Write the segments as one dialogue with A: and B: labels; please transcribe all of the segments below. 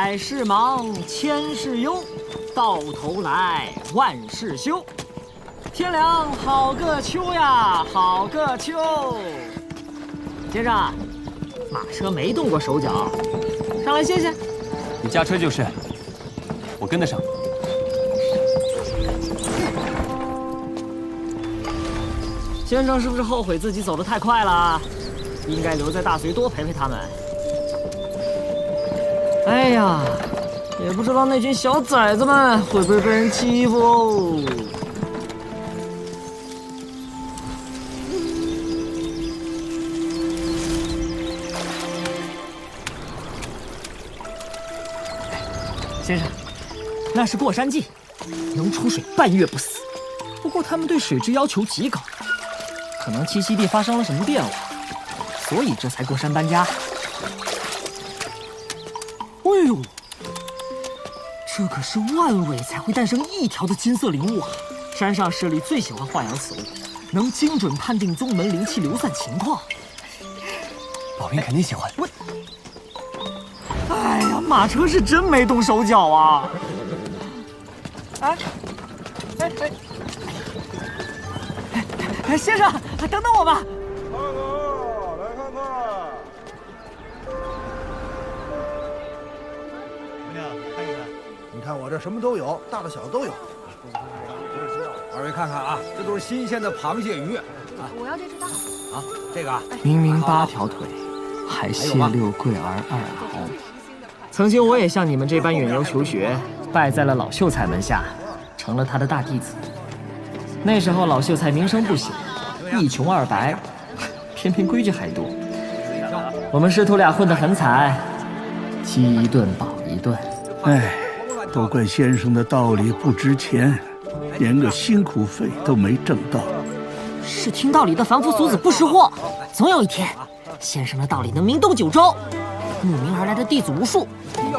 A: 百事忙，千事忧，到头来万事休。天凉好个秋呀，好个秋！先生，马车没动过手脚，上来歇歇。
B: 你驾车就是，我跟得上。
A: 先生是不是后悔自己走得太快了？应该留在大隋多陪陪他们。哎呀，也不知道那群小崽子们会不会被人欺负哦。先生，那是过山鲫，能出水半月不死。不过他们对水质要求极高，可能栖息地发生了什么变化，所以这才过山搬家。哎呦，这可是万尾才会诞生一条的金色灵物啊！山上势力最喜欢化养此物，能精准判定宗门灵气流散情况。
B: 宝兵肯定喜欢。
A: 哎呀，马车是真没动手脚啊！哎，先生，等等我吧。
C: 看看，来看看。
D: 姑娘，看一看，
C: 你看我这什么都有，大的小都有。
D: 二位看看啊，这都是新鲜的螃蟹鱼啊。
E: 我要这只大的。
D: 啊，这个啊，
A: 明明8条腿，还谢六桂儿2毫。曾经我也像你们这般远游求学，拜在了老秀才门下，成了他的大弟子。那时候老秀才名声不显，一穷二白，偏偏规矩还多。我们师徒俩混得很惨，饥一顿饱一顿。
F: 哎，都怪先生的道理不值钱，连个辛苦费都没挣到。
A: 是听道理的凡夫俗子不识货，总有一天，先生的道理能名动九州，慕名而来的弟子无数，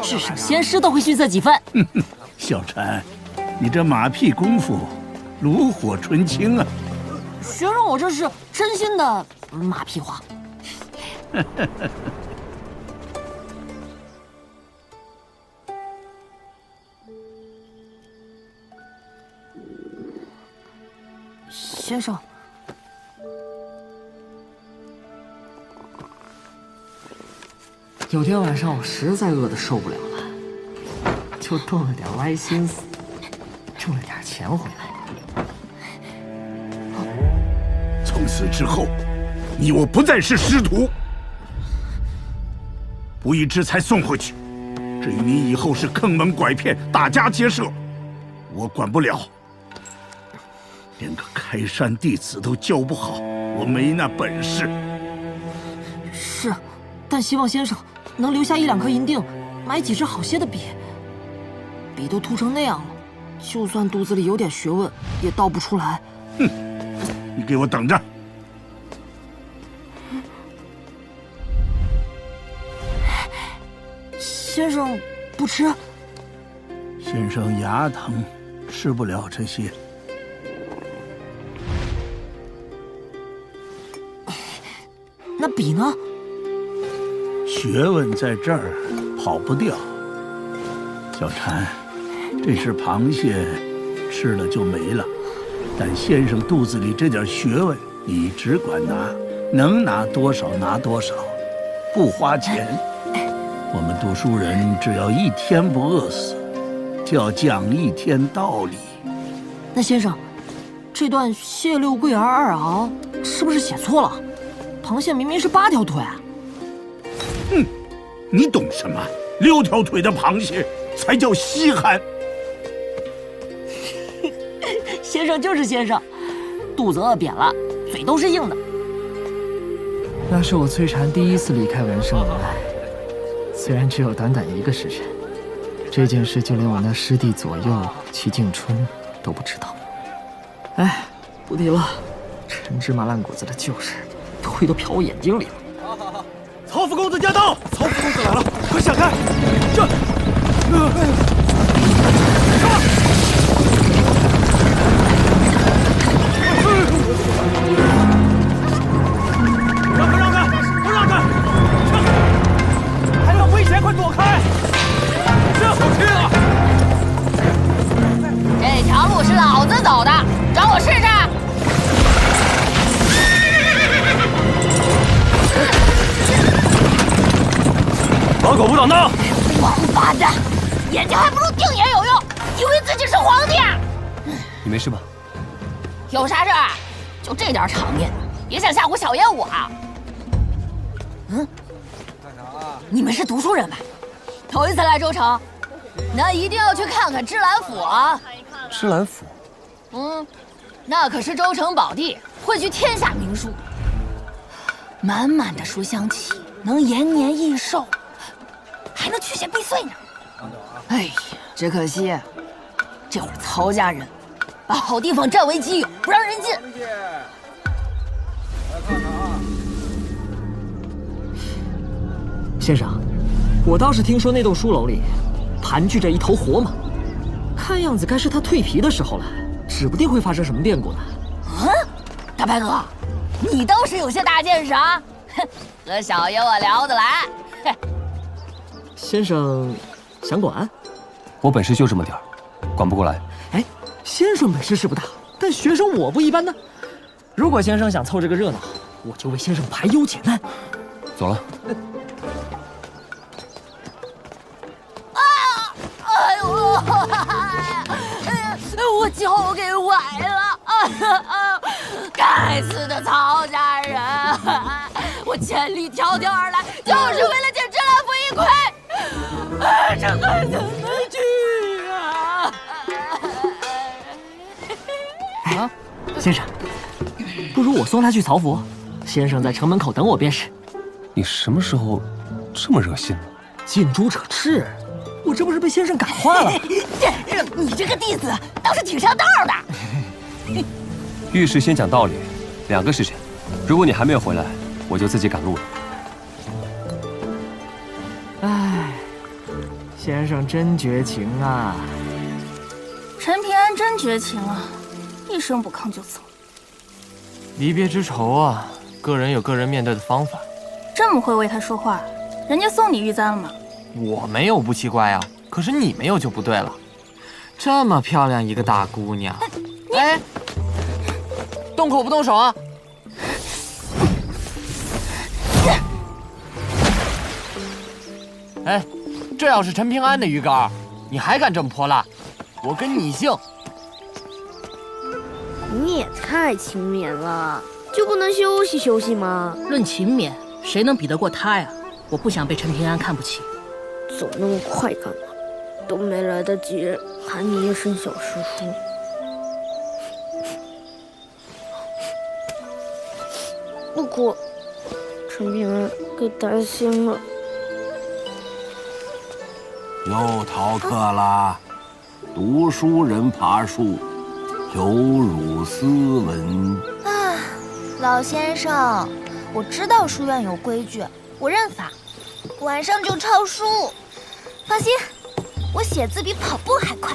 A: 至少仙师都会逊色几分。
F: 小禅，你这马屁功夫炉火纯青啊！
A: 学生，我这是真心的马屁话。先生，有天晚上我实在饿得受不了了，就动了点歪心思，挣了点钱回来。
F: 从此之后，你我不再是师徒。不义之财送回去，至于你以后是坑蒙拐骗、打家劫舍，我管不了。连个开山弟子都教不好，我没那本事。
A: 是，但希望先生能留下1、2颗银锭，买几支好些的笔。笔都秃成那样了，就算肚子里有点学问，也倒不出来。
F: 哼，你给我等着！
A: 先生不吃？
F: 先生牙疼，吃不了这些。
A: 那笔呢？
F: 学问在这儿，跑不掉。小禅，这只螃蟹吃了就没了，但先生肚子里这点学问，你只管拿，能拿多少拿多少，不花钱。我们读书人只要1天不饿死，就要讲1天道理。
A: 那先生，这段谢六桂儿2毫是不是写错了？螃蟹明明是8条腿。
F: 哼，你懂什么？6条腿的螃蟹才叫稀罕。
A: 先生就是先生，肚子饿扁了，嘴都是硬的。那是我崔禅第1次离开文胜门来，虽然只有短短1个时辰，这件事就连我那师弟左右齐敬春都不知道。哎，不提了，陈芝麻烂谷子的旧事，灰都瞟我眼睛里了。
D: 好，曹府公子驾到！曹府公子来了，快闪开！这，让开！都让开！还有危险，快躲开！
E: 我试试。
B: 老狗不挡道！
E: 王八蛋，眼睛还不如腚眼有用，以为自己是皇帝啊？
B: 你没事吧？
E: 有啥事儿？就这点场面，也想吓唬小爷我啊？你们是读书人吧？头一次来州城，那一定要去看看芝兰府啊！
B: 芝兰府？
E: 那可是州城宝地，汇聚天下名书，满满的书香气，能延年益寿，还能驱邪避祟呢。哎呀，只可惜这会儿曹家人把好地方占为己有，不让人进。
A: 先生，我倒是听说那栋书楼里盘踞着一头活马，看样子该是他蜕皮的时候了，指不定会发生什么变故呢。
E: 大白哥，你倒是有些大见识啊！和小爷我聊得来。
A: 先生想管？
B: 我本事就这么点儿，管不过来。
A: 哎，先生本事是不大，但学生我不一般呢。如果先生想凑这个热闹，我就为先生排忧解难。
B: 走了。
E: 哎呦，我脚给崴了！该死的曹家人！我千里迢迢而来，就是为了见芝兰府一窥。这还怎么去啊？
A: 啊，先生，不如我送他去曹府，先生在城门口等我便是。
B: 你什么时候这么热心了？
A: 近朱者赤，我这不是被先生感化了？
E: 你这个弟子倒是挺上道的。
B: 遇事先讲道理，2个时辰。如果你还没有回来，我就自己赶路了。
A: 唉，先生真绝情啊！
G: 陈平安真绝情啊，一声不吭就走。
D: 离别之仇啊，个人有个人面对的方法。
G: 这么会为他说话，人家送你玉簪了吗？
D: 我没有不奇怪啊，可是你没有就不对了。这么漂亮一个大姑娘，哎，动口不动手啊！哎，这要是陈平安的鱼竿，你还敢这么泼辣？我跟你姓！
H: 你也太勤勉了，就不能休息休息吗？
I: 论勤勉，谁能比得过他呀？我不想被陈平安看不起。
H: 走那么快干嘛？都没来得及喊你一声小师叔。不过，陈平安给担心了。
F: 又逃课啦！读书人爬树，有辱斯文。
J: 啊，老先生，我知道书院有规矩，我认罚，晚上就抄书。放心，我写字比跑步还快。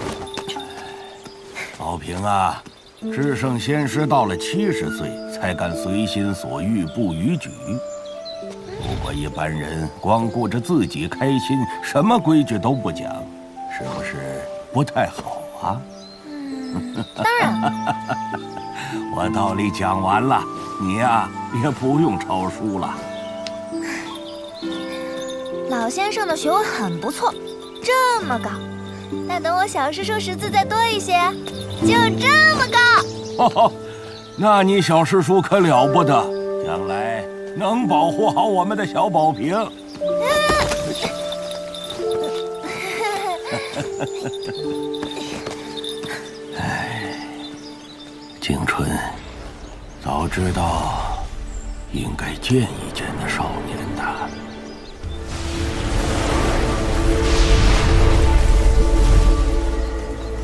F: 宝平啊，至圣先师到了70岁才敢随心所欲，不逾矩。如果一般人光顾着自己开心，什么规矩都不讲，是不是不太好啊？
J: 当然了。
F: 我道理讲完了，你呀也不用抄书了。
J: 老先生的学问很不错，这么高。那等我小师叔识字再多一些，就这么高。
F: 哦，那你小师叔可了不得，将来能保护好我们的小宝平。哎，景春，早知道应该见一见那少年的。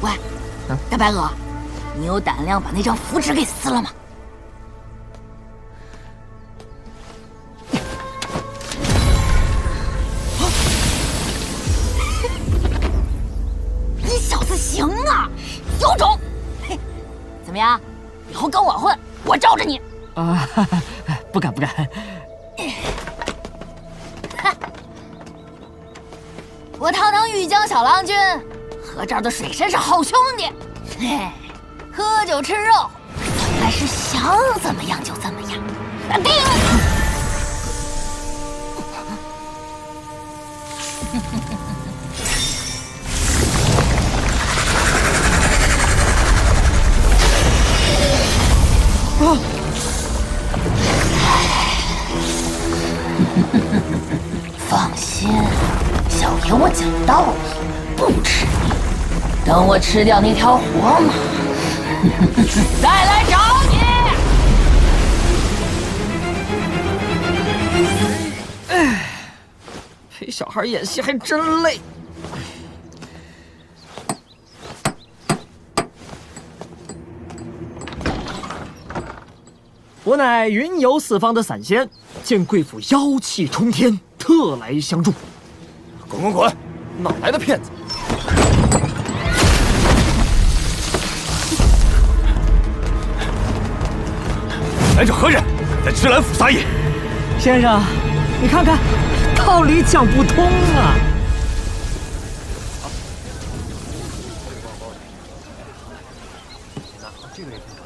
E: 喂，大白鹅，你有胆量把那张符纸给撕了吗？你小子行啊，有种！嘿，怎么样？以后跟我混，我罩着你。
A: 啊，不敢不敢。
E: 我堂堂玉江小郎君，和这儿的水神是好兄弟。嘿，喝酒吃肉，来是想怎么样就怎么样。定。放心，小爷我讲道理，不吃你。等我吃掉那条活马，再来找你。
A: 哎，陪小孩演戏还真累。我乃云游四方的散仙，见贵府妖气冲天，特来相助。
B: 滚滚滚！哪来的骗子？来者何人？在芝兰府撒野！
A: 先生，你看看，道理讲不通啊！这个也挺好。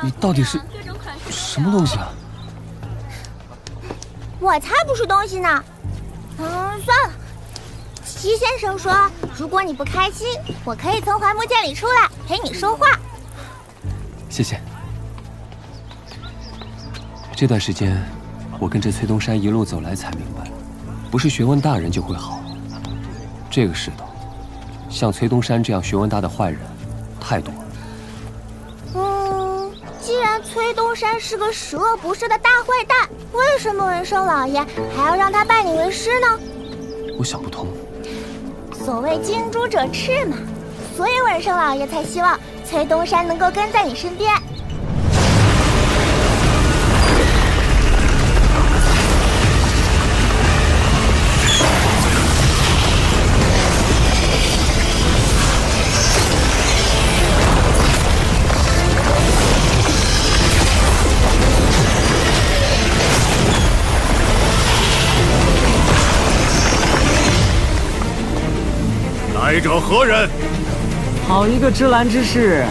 B: 你到底是什么东西啊？
J: 我才不是东西呢。算了。齐先生说，如果你不开心，我可以从槐木剑里出来陪你说话。
B: 谢谢。这段时间，我跟着崔东山一路走来，才明白，不是学问大人就会好。这个世道，像崔东山这样学问大的坏人太多了。
J: 既然崔东山是个十恶不赦的大坏蛋，为什么文胜老爷还要让他拜你为师呢？
B: 我想不通。
J: 所谓近朱者赤嘛，所以文胜老爷才希望崔东山能够跟在你身边。
C: 来者何人？
A: 好一个芝兰之士！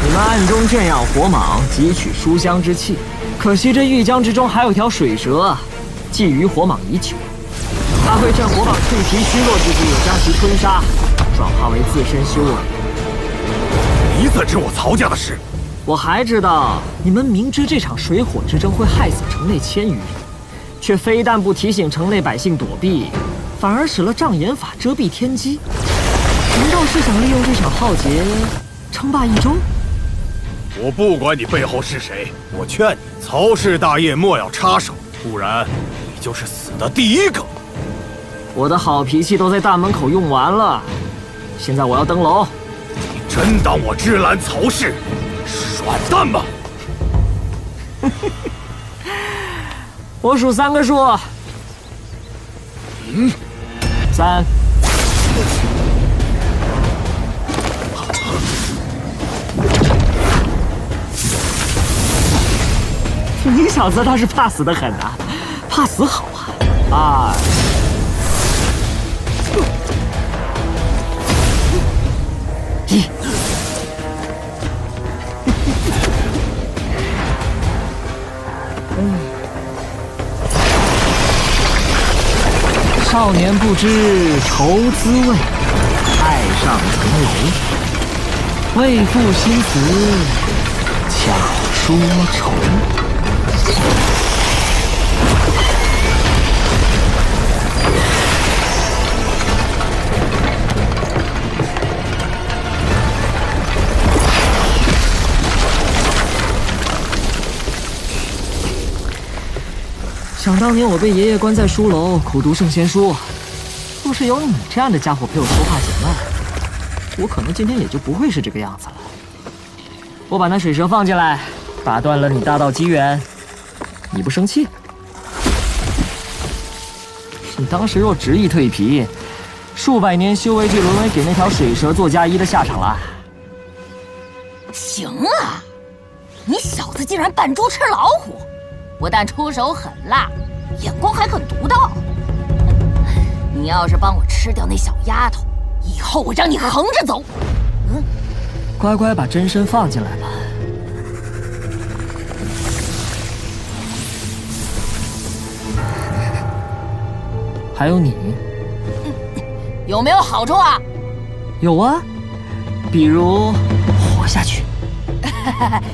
A: 你们暗中圈养火蟒，汲取书香之气。可惜这玉江之中还有条水蛇，觊觎火蟒已久。它会趁火蟒脆皮虚弱之际将其吞杀，转化为自身修为。
C: 你怎知我曹家的事？
A: 我还知道，你们明知这场水火之争会害死城内千余人，却非但不提醒城内百姓躲避，反而使了障眼法遮蔽天机。难道是想利用这场浩劫称霸一州？
C: 我不管你背后是谁，我劝你曹氏大业莫要插手，不然你就是死的第一个。
A: 我的好脾气都在大门口用完了，现在我要登楼。
C: 你真当我芝兰曹氏是软蛋吗？
A: 我数3个数。3。你小子倒是怕死的很啊，怕死好啊。2、1。少年不知愁滋味，爱上层楼。为赋新词巧说愁。想当年我被爷爷关在书楼苦读圣贤书，若是有你这样的家伙陪我说话解闷，我可能今天也就不会是这个样子了。我把那水蛇放进来，打断了你大道机缘，你不生气？你当时若执意蜕皮，数百年修为就沦为给那条水蛇做嫁衣的下场了。
E: 行啊，你小子竟然扮猪吃老虎，不但出手狠辣，眼光还很独到。你要是帮我吃掉那小丫头，以后我让你横着走。
A: 乖乖把真身放进来吧。还有你，
E: 有没有好处啊？
A: 有啊，比如活下去。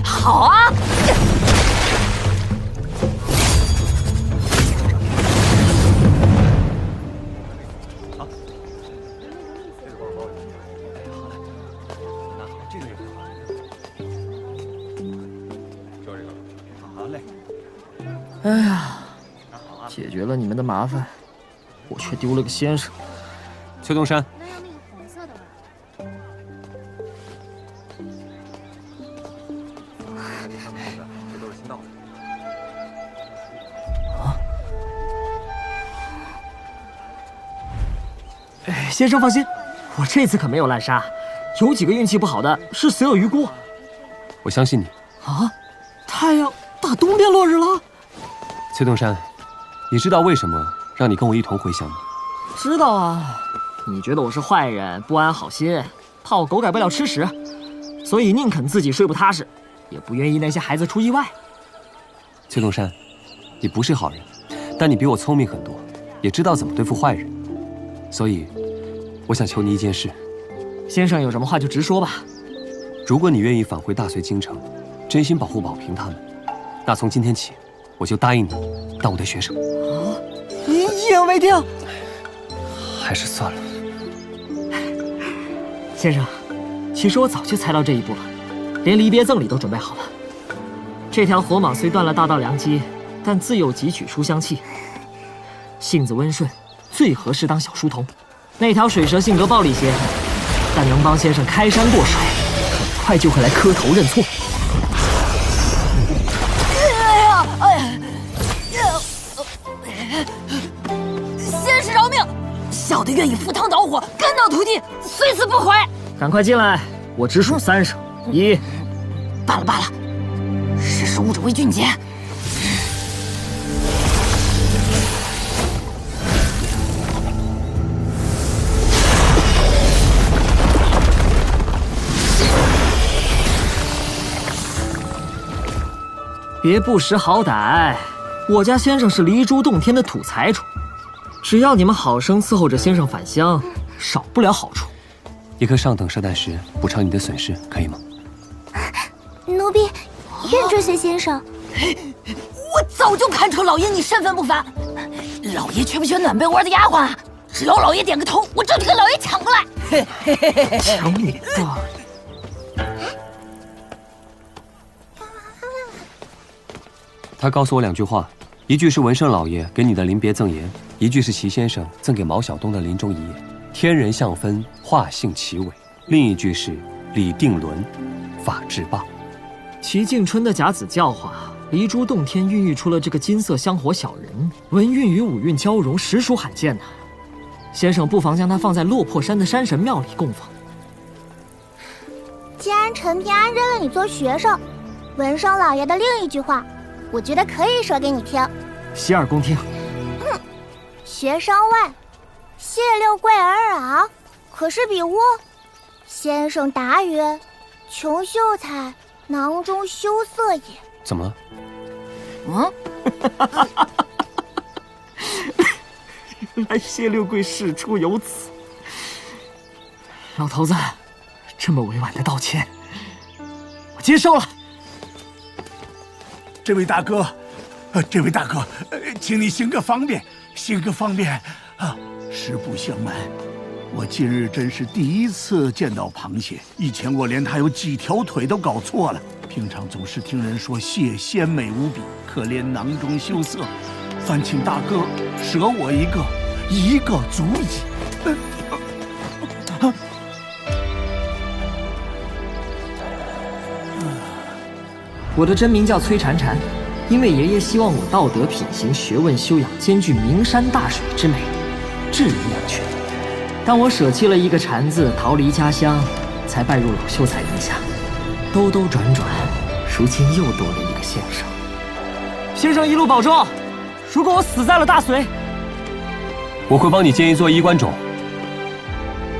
E: 好啊。
A: 哎呀，解决了你们的麻烦，我却丢了个先生。
B: 崔东山，
A: 哎，先生放心，我这次可没有滥杀，有几个运气不好的是死有余辜。
B: 我相信你。
A: 啊，太阳打东边落日了。
B: 崔东山，你知道为什么让你跟我一同回乡吗？
A: 知道啊，你觉得我是坏人，不安好心，怕我狗改不了吃屎，所以宁肯自己睡不踏实，也不愿意那些孩子出意外。
B: 崔东山，你不是好人，但你比我聪明很多，也知道怎么对付坏人，所以我想求你一件事。
A: 先生有什么话就直说吧。
B: 如果你愿意返回大隋京城，真心保护宝平他们，那从今天起，我就答应你当我的学生。
A: 啊！您一言为定。
B: 还是算了。
A: 先生，其实我早就猜到这一步了，连离别赠礼都准备好了。这条活蟒虽断了大道良机，但自幼汲取书香气，性子温顺，最合适当小书童。那条水蛇性格暴戾些，但能帮先生开山过水，很快就会来磕头认错。
E: 先生饶命！小的愿意赴汤蹈火，肝脑涂地，虽死不悔。
A: 赶快进来，我只数3声。1，
E: 罢了罢了，识时务者为俊杰。
A: 别不识好歹，我家先生是离珠洞天的土财主，只要你们好生伺候着先生返乡，少不了好处。
B: 一颗上等射弹石补偿你的损失，可以吗？
J: 奴婢愿追随先生。
E: 我早就看出老爷你身份不凡，老爷缺不缺暖被窝的丫鬟啊？只要老爷点个头，我就去跟老爷抢过来。
A: 抢你的！
B: 他告诉我2句话，一句是文胜老爷给你的临别赠言，一句是齐先生赠给毛晓东的临终遗言。天人相分，化性其尾。另一句是礼定伦，法治罢。
A: 齐敬春的甲子教化，离珠洞天孕育出了这个金色香火小人，文运与武运交融，实属罕见呐。先生不妨将它放在落魄山的山神庙里供奉。
J: 既然陈平安认了你做学生，文生老爷的另一句话，我觉得可以说给你听。
A: 洗耳恭听。
J: 学生问：谢六贵而昂，可是比窝？先生答曰：穷秀才，囊中羞涩也。
B: 怎么了？
A: 原来谢六贵事出有此。老头子，这么委婉的道歉，我接受了。
F: 这位大哥，请你行个方便，啊！实不相瞒，我今日真是第一次见到螃蟹，以前我连它有几条腿都搞错了。平常总是听人说蟹鲜美无比，可怜囊中羞涩。烦请大哥舍我一个足矣。
A: 我的真名叫崔婵婵，因为爷爷希望我道德品行、学问修养兼具名山大水之美，治理养全。当我舍弃了一个禅字，逃离家乡，才拜入老秀才门下。兜兜转转，如今又多了一个先生。先生一路保重。如果我死在了大隋，
B: 我会帮你建一座衣冠冢。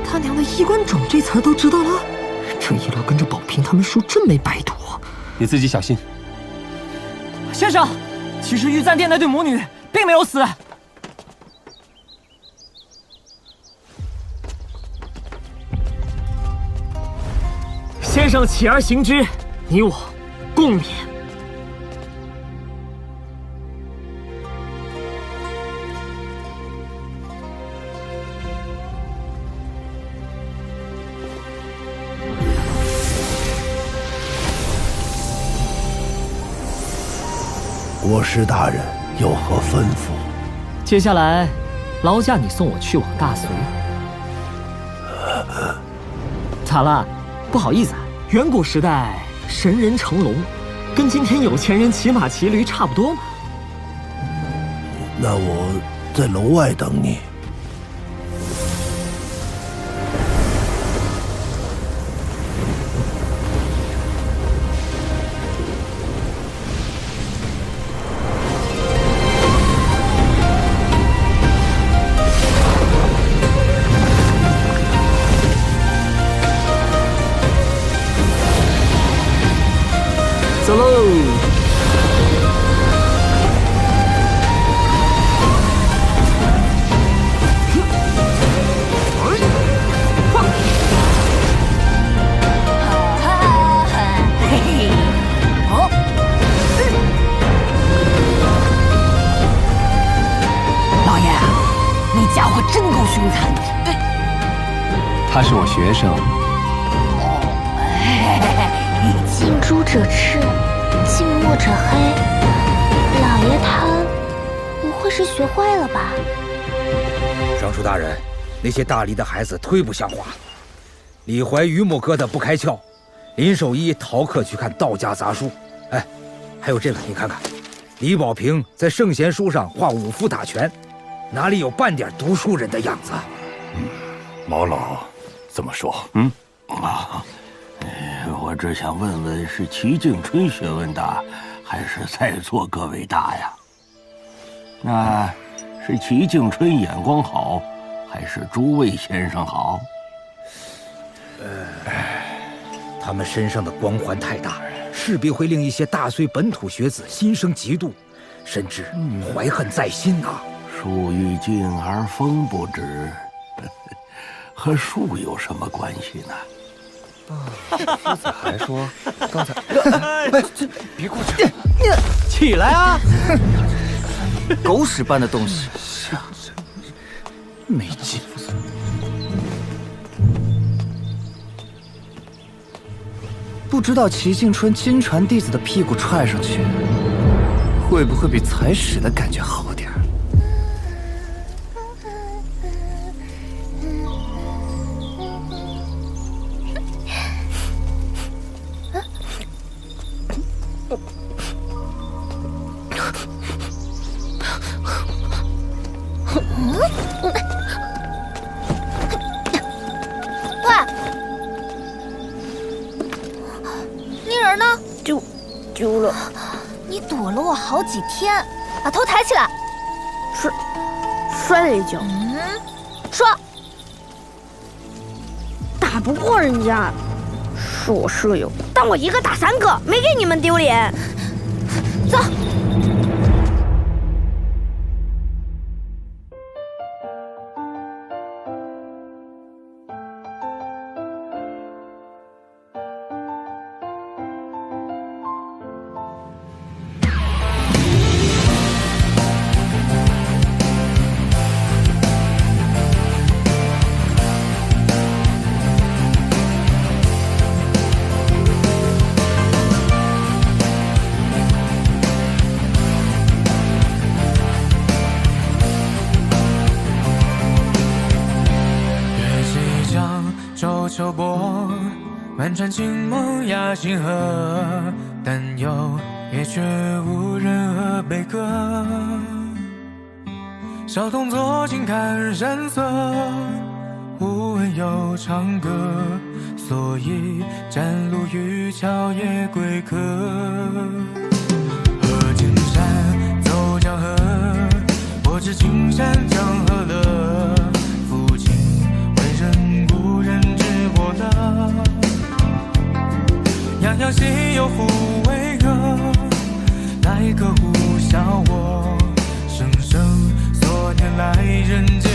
A: 他娘的衣冠冢这词儿都知道了，这一路跟着宝平他们叔真没白读。
B: 你自己小心。
A: 先生，其实玉簪店那对母女并没有死。先生起而行之，你我共勉。
F: 国师大人有何吩咐？
A: 接下来，劳驾你送我去往大隋。咋了？不好意思啊。远古时代，神人乘龙，跟今天有钱人骑马骑驴差不多嘛。
F: 那我在楼外等你。
A: 走喽！
E: 老爷，那家伙真够凶残的。
B: 他是我学生。
H: 近朱者赤，近墨者黑。老爷他不会是学坏了吧？
K: 尚书大人，那些大理的孩子忒不像话了。李怀榆木疙瘩不开窍，林守一逃课去看道家杂书。哎，还有这个，你看看，李保平在圣贤书上画武夫打拳，哪里有半点读书人的样子？
F: 毛老这么说，我只想问问，是齐敬春学问大，还是在座各位大呀？那是齐敬春眼光好，还是诸位先生好？
K: 他们身上的光环太大，势必会令一些大隋本土学子心生嫉妒，甚至怀恨在心呐。
F: 树欲静而风不止，和树有什么关系呢？
B: 夫子还说刚才，
D: 别过去，起来啊！狗屎般的东西，
F: 没劲。
D: 不知道齐敬春金传弟子的屁股踹上去，会不会比踩屎的感觉好点？
H: 丢了，
J: 你躲了我好几天，把头抬起来。
H: 摔了一跤。
J: 说，
H: 打不过人家，是我舍友，但我一个打3个，没给你们丢脸。
J: 走。
L: 秋波，漫传青梦压星河，但又也绝无任何悲歌。小童作尽看山色，有唱歌，所以站路渔樵也归客。喝金山走江河，我知青山江河乐。父亲为人故人知我乐，洋洋西游互为歌，来个呼啸我，生生所念来人间。